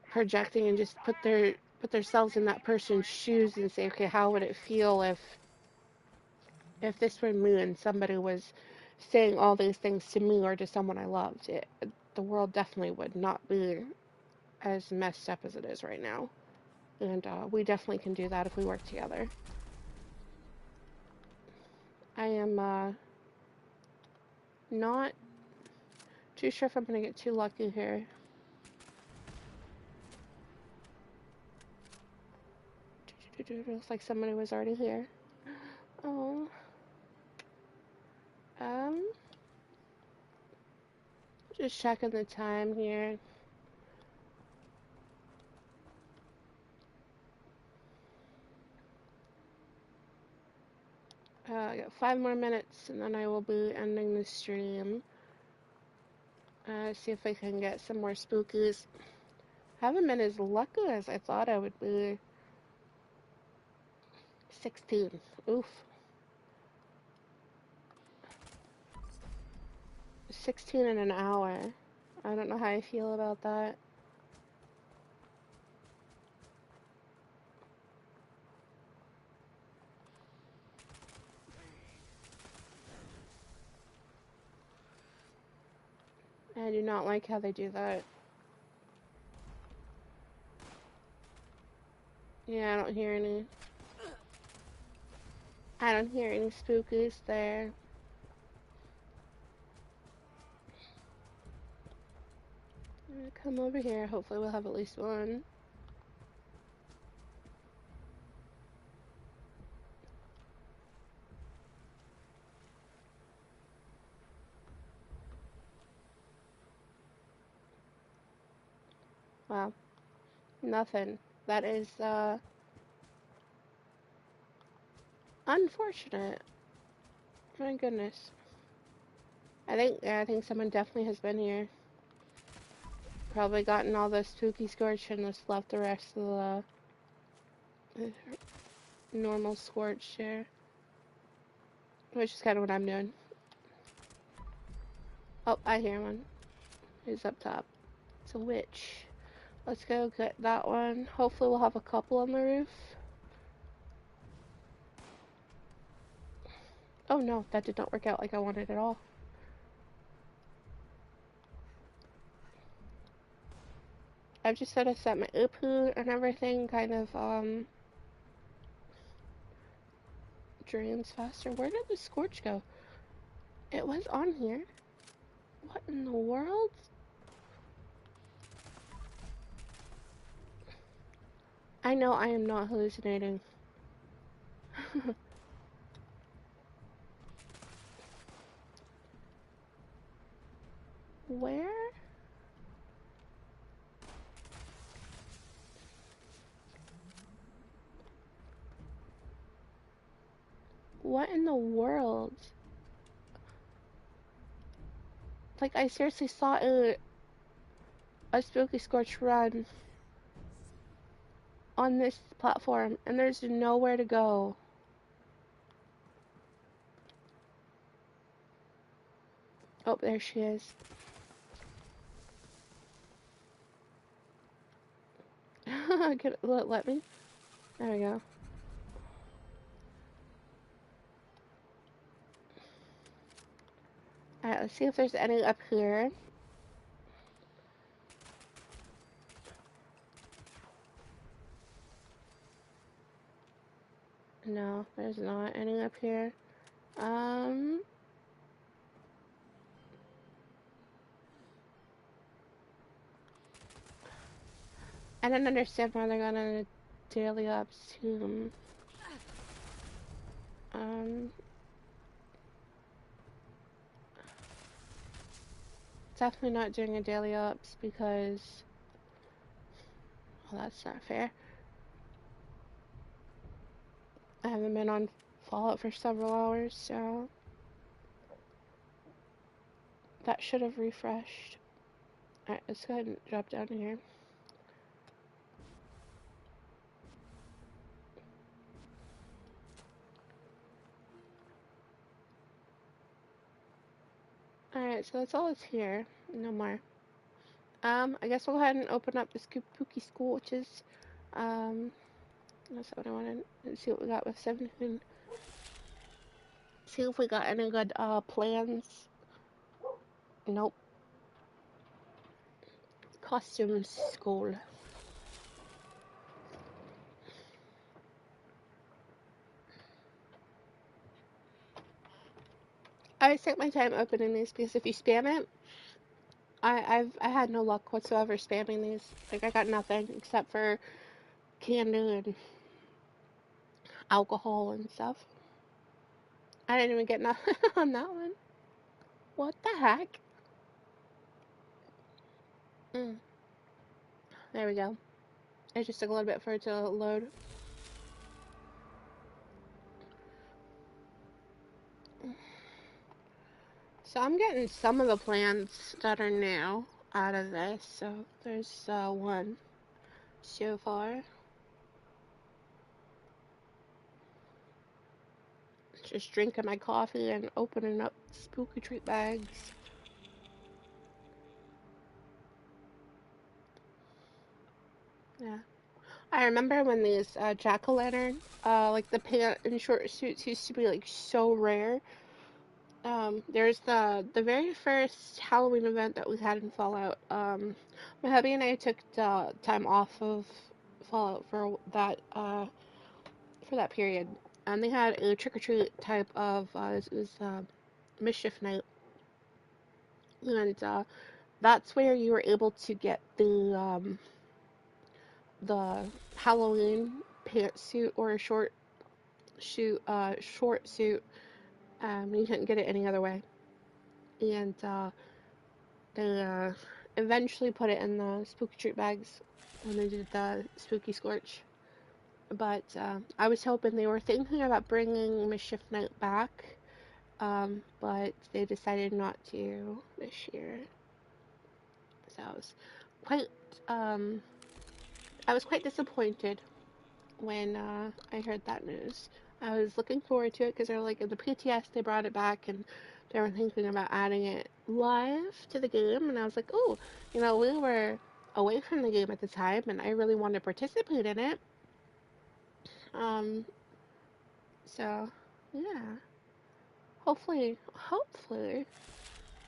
projecting and just put themselves in that person's shoes and say, okay, how would it feel if this were me and somebody was saying all these things to me or to someone I loved? The world definitely would not be as messed up as it is right now. And we definitely can do that if we work together. I am not too sure if I'm going to get too lucky here. Looks like somebody was already here. Oh. Just checking the time here. I got 5 more minutes and then I will be ending the stream. See if I can get some more spookies. Haven't been as lucky as I thought I would be. 16. Oof. 16 in an hour. I don't know how I feel about that. I do not like how they do that. Yeah, I don't hear any. I don't hear any spookies there. I'm gonna come over here. Hopefully we'll have at least one. Wow. Nothing. That is, unfortunate. My goodness. I think someone definitely has been here. Probably gotten all the spooky scorch and just left the rest of the normal scorch here. Which is kind of what I'm doing. Oh, I hear one. Who's up top? It's a witch. Let's go get that one. Hopefully we'll have a couple on the roof. Oh no, that did not work out like I wanted at all. I've just sort of set my upu and everything kind of, drains faster. Where did the scorch go? It was on here. What in the world? I know I am not hallucinating. Where? What in the world? Like, I seriously saw a spooky scorch run on this platform, and there's nowhere to go. Oh, there she is. Let me. There we go. Alright, let's see if there's any up here. No, there's not any up here. I don't understand why they're gonna daily ops tomb. Definitely not doing a daily ops because, well, that's not fair. I haven't been on Fallout for several hours, so that should have refreshed. Alright, let's go ahead and drop down here. Alright, so that's all that's here. No more. I guess we'll go ahead and open up the spooky scorches. That's what I wanted. Let's see what we got with 17. See if we got any good plans. Nope. Costume school. I always take my time opening these because if you spam it, I had no luck whatsoever spamming these. Like I got nothing except for candy and alcohol and stuff. I didn't even get nothing on that one. What the heck? Mm. There we go. It just took a little bit for it to load. So I'm getting some of the plans that are new out of this. So there's one so far. Just drinking my coffee and opening up spooky treat bags. Yeah. I remember when these jack-o'-lantern, like the pant and short suits used to be like so rare. There's the very first Halloween event that we had in Fallout. My hubby and I took time off of Fallout for that period, and they had a trick or treat type of it was mischief night, and that's where you were able to get the Halloween pantsuit or a short suit. You couldn't get it any other way, and they eventually put it in the spooky treat bags when they did the spooky scorch. But I was hoping they were thinking about bringing Mischief Night back, but they decided not to this year. So quite, um, I was quite disappointed when I heard that news. I was looking forward to it because they're like in the PTS they brought it back and they were thinking about adding it live to the game, and I was like, oh, we were away from the game at the time, and I really wanted to participate in it. Um, so yeah, hopefully,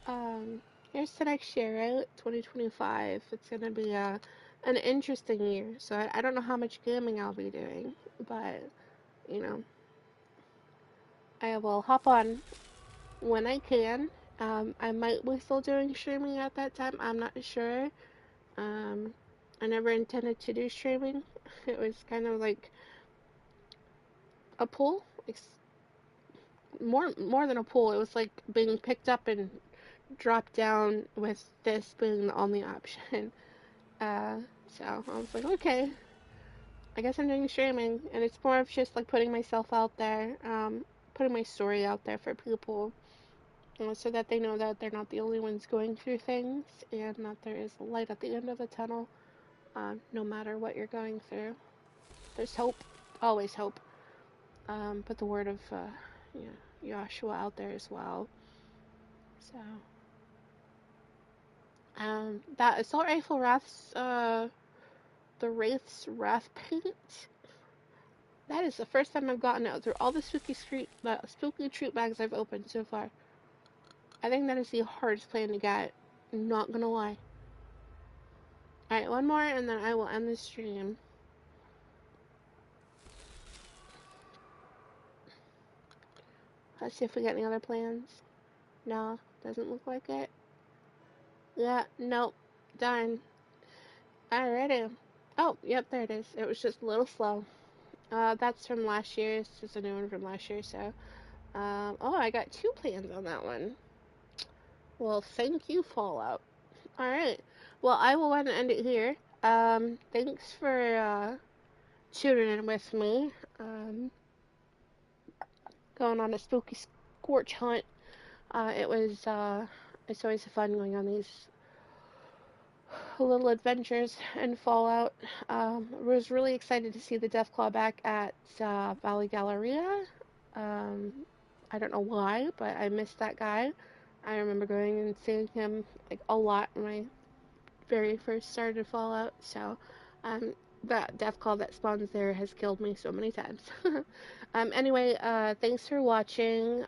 um, here's to next year, right? 2025. It's gonna be an interesting year. So I don't know how much gaming I'll be doing, but you know, I will hop on when I can. I might be still doing streaming at that time. I'm not sure. Um, I never intended to do streaming. It was kind of like a pull. It's more than a pull. It was like being picked up and dropped down with this being the only option. Uh, so I was like, okay, I guess I'm doing streaming, and it's more of just like putting myself out there, putting my story out there for people, so that they know that they're not the only ones going through things, and that there is a light at the end of the tunnel, no matter what you're going through. There's hope, always hope. Put the word of Joshua out there as well. So, that assault rifle the Wraith's Wrath paint. That is the first time I've gotten it through all the spooky treat bags I've opened so far. I think that is the hardest plan to get. I'm not gonna lie. Alright, one more and then I will end the stream. Let's see if we get any other plans. No, doesn't look like it. Yeah, nope. Done. Alrighty. Oh, yep, there it is. It was just a little slow. That's from last year. It's just a new one from last year, so. Oh, I got 2 plans on that one. Well, thank you, Fallout. Alright. Well, I will want to end it here. Thanks for tuning in with me. Going on a spooky scorch hunt. It's always fun going on these little adventures in Fallout. Was really excited to see the Deathclaw back at Valley Galleria. I don't know why, but I missed that guy. I remember going and seeing him like a lot when I very first started Fallout. So, that death call that spawns there has killed me so many times. Anyway, thanks for watching.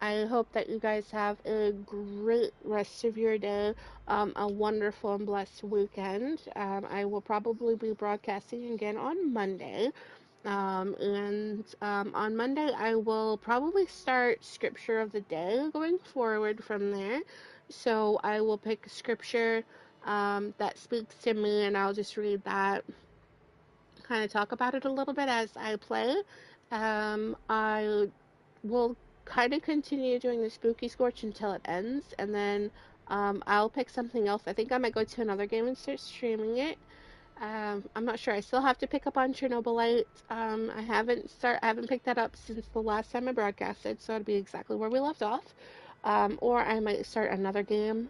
I hope that you guys have a great rest of your day, a wonderful and blessed weekend. I will probably be broadcasting again on Monday. And on Monday, I will probably start scripture of the day going forward from there. So I will pick a scripture that speaks to me, and I'll just read that, kind of talk about it a little bit as I play. I will kind of continue doing the Spooky Scorch until it ends, and then I'll pick something else. I think I might go to another game and start streaming it. I'm not sure. I still have to pick up on Chernobylite. I haven't picked that up since the last time I broadcasted, so it'll be exactly where we left off. Or I might start another game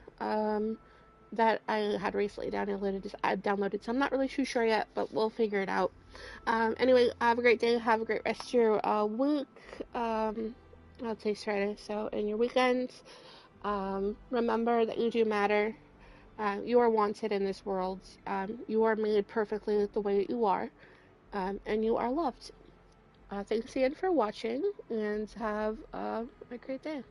that I had recently downloaded. So I'm not really too sure yet, but we'll figure it out. Anyway, have a great day. Have a great rest of your week. Today's Friday, so in your weekends, remember that you do matter. You are wanted in this world. You are made perfectly the way that you are, and you are loved. Thanks again for watching, and have a great day.